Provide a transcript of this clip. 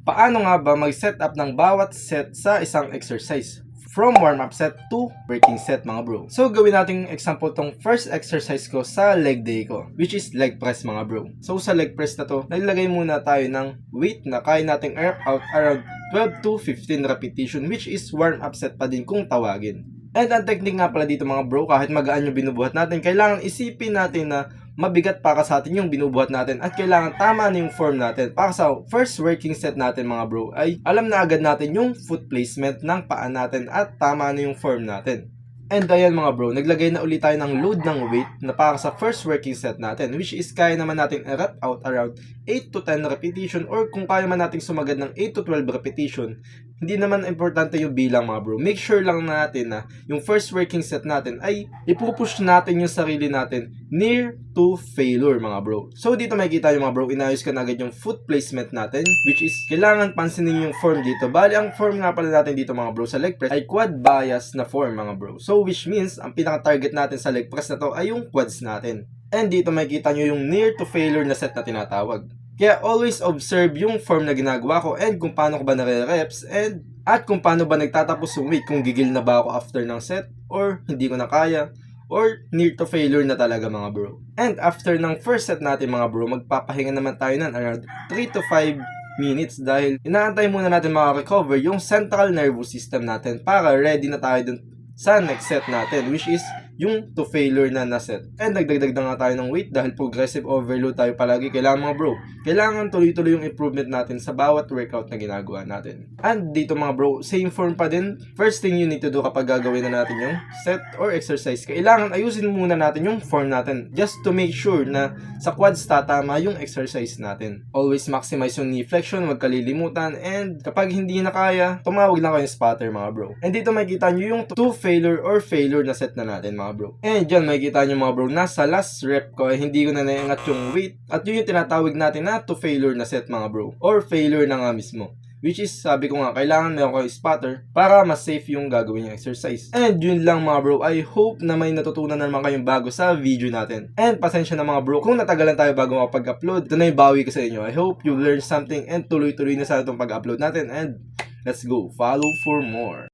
Paano nga ba mag-setup ng bawat set sa isang exercise? From warm-up set to breaking set mga bro. So gawin natin example tong first exercise ko sa leg day ko, which is leg press mga bro. So sa leg press na to, naglagay muna tayo ng weight na kaya nating rep out around 12 to 15 repetition, which is warm-up set pa din kung tawagin. And ang technique nga pala dito mga bro, kahit magaan yung binubuhat natin, kailangan isipin natin na mabigat para sa atin yung binubuhat natin at kailangan tama na yung form natin. Para sa first working set natin mga bro, ay alam na agad natin yung foot placement ng paa natin at tama na yung form natin. And ayan mga bro, naglagay na ulit tayo ng load ng weight na para sa first working set natin, which is kaya naman natin i-rep out around 8 to 10 repetition, or kung kaya man natin sumagad ng 8 to 12 repetition. Hindi naman importante yung bilang mga bro. Make sure lang natin na yung first working set natin ay ipupush natin yung sarili natin near to failure mga bro. So dito makikita yung mga bro, inayos ka na agad yung foot placement natin, which is kailangan pansinin yung form dito. Bali ang form nga pala natin dito mga bro sa leg press ay quad bias na form mga bro. So which means ang pinaka-target natin sa leg press na to ay yung quads natin. And dito makikita nyo yung near to failure na set na tinatawag. Kaya always observe yung form na ginagawa ko and kung paano ko ba nare-reps at kung paano ba nagtatapos yung weight, kung gigil na ba ako after ng set or hindi ko na kaya or near to failure na talaga mga bro. And after ng first set natin mga bro, magpapahinga naman tayo ng around 3 to 5 minutes dahil inaantay muna natin maka-recover yung central nervous system natin para ready na tayo dun sa next set natin, which is yung to failure na set. And nagdagdag na nga tayo ng weight dahil progressive overload tayo palagi. Kailangan mga bro, kailangan tuloy-tuloy yung improvement natin sa bawat workout na ginagawa natin. And dito mga bro, same form pa din. First thing you need to do kapag gagawin na natin yung set or exercise, kailangan ayusin muna natin yung form natin just to make sure na sa quads tatama yung exercise natin. Always maximize yung knee flexion, huwag kalilimutan, and kapag hindi na kaya, tumawag lang kayo yung spotter mga bro. And dito makikita nyo yung to failure or failure na set na natin mga bro. And dyan makikita nyo mga bro, nasa last rep ko ay hindi ko na naiangat yung weight at yun yung tinatawag natin na to failure na set mga bro, or failure na nga mismo. Which is, sabi ko nga, kailangan meron kayo spotter para mas safe yung gagawin yung exercise. And yun lang mga bro, I hope na may natutunan na naman kayong bago sa video natin. And pasensya na mga bro kung natagalan tayo bago makapag-upload. Ito na yung bawi ko sa inyo. I hope you learned something and tuloy-tuloy na sana itong pag-upload natin. And let's go, follow for more.